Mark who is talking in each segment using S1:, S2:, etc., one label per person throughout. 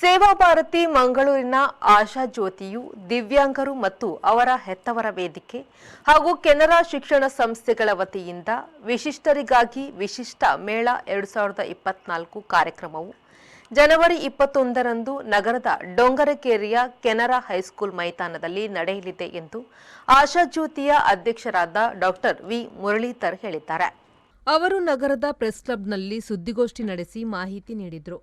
S1: ಸೇವಾ ಭಾರತಿ ಮಂಗಳೂರಿನ ಆಶಾ ಜ್ಯೋತಿಯು ದಿವ್ಯಾಂಗರು ಮತ್ತು ಅವರ ಹೆತ್ತವರ ವೇದಿಕೆ ಹಾಗೂ ಕೆನರಾ ಶಿಕ್ಷಣ ಸಂಸ್ಥೆಗಳ ವತಿಯಿಂದ ವಿಶಿಷ್ಟರಿಗಾಗಿ ವಿಶಿಷ್ಟ ಮೇಳ 2024 ಕಾರ್ಯಕ್ರಮವು ಜನವರಿ 21ರಂದು ನಗರದ ಡೊಂಗರಕೇರಿಯ ಕೆನರಾ ಹೈಸ್ಕೂಲ್ ಮೈದಾನದಲ್ಲಿ ನಡೆಯಲಿದೆ ಎಂದು ಆಶಾ ಜ್ಯೋತಿಯ ಅಧ್ಯಕ್ಷರಾದ ಡಾಕ್ಟರ್ ವಿ ಮುರಳೀಧರ್ ಹೇಳಿದ್ದಾರೆ. ಅವರು ನಗರದ ಪ್ರೆಸ್ ಕ್ಲಬ್ನಲ್ಲಿ ಸುದ್ದಿಗೋಷ್ಠಿ ನಡೆಸಿ ಮಾಹಿತಿ ನೀಡಿದರು.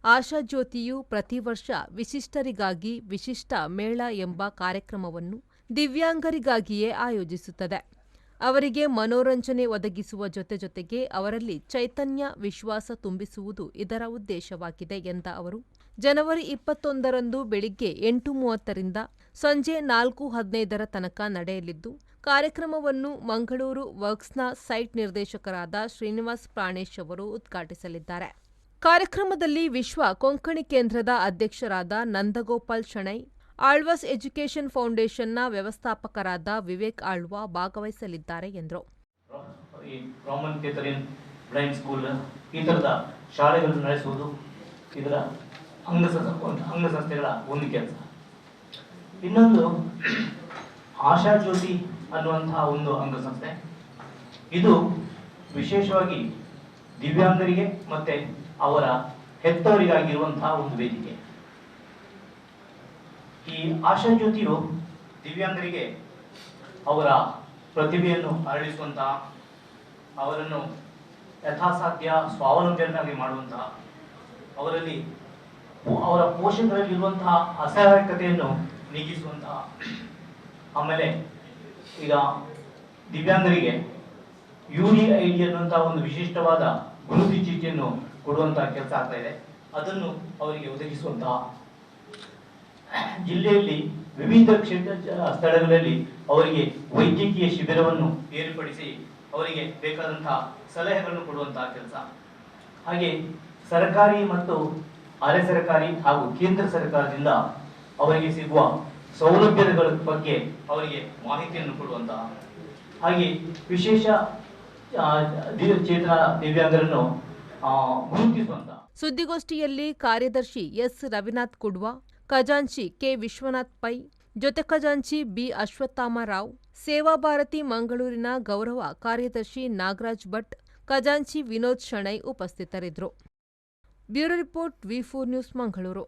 S1: ಆಶಾ ಜ್ಯೋತಿಯು ಪ್ರತಿ ವರ್ಷ ವಿಶಿಷ್ಟರಿಗಾಗಿ ವಿಶಿಷ್ಟ ಮೇಳ ಎಂಬ ಕಾರ್ಯಕ್ರಮವನ್ನು ದಿವ್ಯಾಂಗರಿಗಾಗಿಯೇ ಆಯೋಜಿಸುತ್ತದೆ. ಅವರಿಗೆ ಮನೋರಂಜನೆ ಒದಗಿಸುವ ಜೊತೆಗೆ ಅವರಲ್ಲಿ ಚೈತನ್ಯ, ವಿಶ್ವಾಸ ತುಂಬಿಸುವುದು ಇದರ ಉದ್ದೇಶವಾಗಿದೆ ಎಂದ ಅವರು, ಜನವರಿ 21ರಂದು ಬೆಳಿಗ್ಗೆ 8:30ರಿಂದ ಸಂಜೆ 4:15ರ ತನಕ ನಡೆಯಲಿದ್ದು, ಕಾರ್ಯಕ್ರಮವನ್ನು ಮಂಗಳೂರು ವರ್ಕ್ಸ್ನ ಸೈಟ್ ನಿರ್ದೇಶಕರಾದ ಶ್ರೀನಿವಾಸ್ ಪ್ರಾಣೇಶ್ ಅವರು ಉದ್ಘಾಟಿಸಲಿದ್ದಾರೆ. ಕಾರ್ಯಕ್ರಮದಲ್ಲಿ ವಿಶ್ವ ಕೊಂಕಣಿ ಕೇಂದ್ರದ ಅಧ್ಯಕ್ಷರಾದ ನಂದಗೋಪಾಲ್ ಶೆಣೈ, ಆಳ್ವಾಸ್ ಎಜುಕೇಷನ್ ಫೌಂಡೇಶನ್ನ ವ್ಯವಸ್ಥಾಪಕರಾದ ವಿವೇಕ್ ಆಳ್ವಾ ಭಾಗವಹಿಸಲಿದ್ದಾರೆ ಎಂದರು.
S2: ರಾಮನ್ ಕೇತರಿಯನ್ ಬ್ಲೈಂಡ್ ಸ್ಕೂಲ್ ಈ ತರದ ಶಾಲೆಗಳನ್ನು ನಡೆಸುವುದು ಇದರ ಅಂಗಸಂಸ್ಥೆಗಳ ಒಂದು ಕೆಲಸ. ಇನ್ನೊಂದು ಆಶಾ ಜ್ಯೋತಿ ಅನ್ನುವಂತಹ ಒಂದು ಅಂಗಸಂಸ್ಥೆ. ಇದು ವಿಶೇಷವಾಗಿ ದಿವ್ಯಾಂಗರಿಗೆ ಮತ್ತೆ ಅವರ ಹೆತ್ತವರಿಗಾಗಿರುವಂತಹ ಒಂದು ವೇದಿಕೆ. ಈ ಆಶಾ ಜ್ಯೋತಿಯು ದಿವ್ಯಾಂಗರಿಗೆ ಅವರ ಪ್ರತಿಭೆಯನ್ನು ಅರಳಿಸುವಂತಹ, ಅವರನ್ನು ಯಥಾಸಾಧ್ಯ ಸ್ವಾವಲಂಬಿಯನ್ನಾಗಿ ಮಾಡುವಂತಹ, ಅವರಲ್ಲಿ ಅವರ ಪೋಷಕರಲ್ಲಿರುವಂತಹ ಅಸಹಾಯಕತೆಯನ್ನು ನೀಗಿಸುವಂತಹ, ಆಮೇಲೆ ಈಗ ದಿವ್ಯಾಂಗರಿಗೆ UDID ಅನ್ನುವಂತಹ ಒಂದು ವಿಶಿಷ್ಟವಾದ ಗುರುತಿ ಚೀಟಿಯನ್ನು ಕೊಡುವಂತಹ ಕೆಲಸ ಆಗ್ತಾ ಇದೆ. ಅದನ್ನು ಅವರಿಗೆ ಒದಗಿಸುವಂತಹ, ಜಿಲ್ಲೆಯಲ್ಲಿ ವಿವಿಧ ಸ್ಥಳಗಳಲ್ಲಿ ಅವರಿಗೆ ವೈದ್ಯಕೀಯ ಶಿಬಿರವನ್ನು ಏರ್ಪಡಿಸಿ ಅವರಿಗೆ ಬೇಕಾದಂತಹ ಸಲಹೆಗಳನ್ನು ಕೊಡುವಂತಹ ಕೆಲಸ. ಹಾಗೆ ಸರ್ಕಾರಿ ಮತ್ತು ಅರೆ ಸರ್ಕಾರಿ ಹಾಗೂ ಕೇಂದ್ರ ಸರ್ಕಾರದಿಂದ ಅವರಿಗೆ ಸಿಗುವ ಸೌಲಭ್ಯಗಳ ಬಗ್ಗೆ ಅವರಿಗೆ ಮಾಹಿತಿಯನ್ನು ಕೊಡುವಂತಹ, ಹಾಗೆ ವಿಶೇಷ ಚೇತನ ದಿವ್ಯಾಂಗರನ್ನು ಗುರುತಿಸುವಂತಹ.
S1: ಸುದ್ದಿಗೋಷ್ಠಿಯಲ್ಲಿ ಕಾರ್ಯದರ್ಶಿ ಎಸ್ ರವಿನಾಥ್ ಕುಡ್ವಾ, ಖಜಾಂಚಿ ಕೆ ವಿಶ್ವನಾಥ್ ಪೈ, ಜೊತೆ ಖಜಾಂಚಿ ಬಿ ಅಶ್ವತ್ಥಾಮರಾವ್, ಸೇವಾ ಭಾರತಿ ಮಂಗಳೂರಿನ ಗೌರವ ಕಾರ್ಯದರ್ಶಿ ನಾಗರಾಜ್ ಭಟ್, ಖಜಾಂಚಿ ವಿನೋದ್ ಶೆಣೈ ಉಪಸ್ಥಿತರಿದ್ದರು. ಬ್ಯೂರೋ ರಿಪೋರ್ಟ್, ವಿ4 ನ್ಯೂಸ್, ಮಂಗಳೂರು.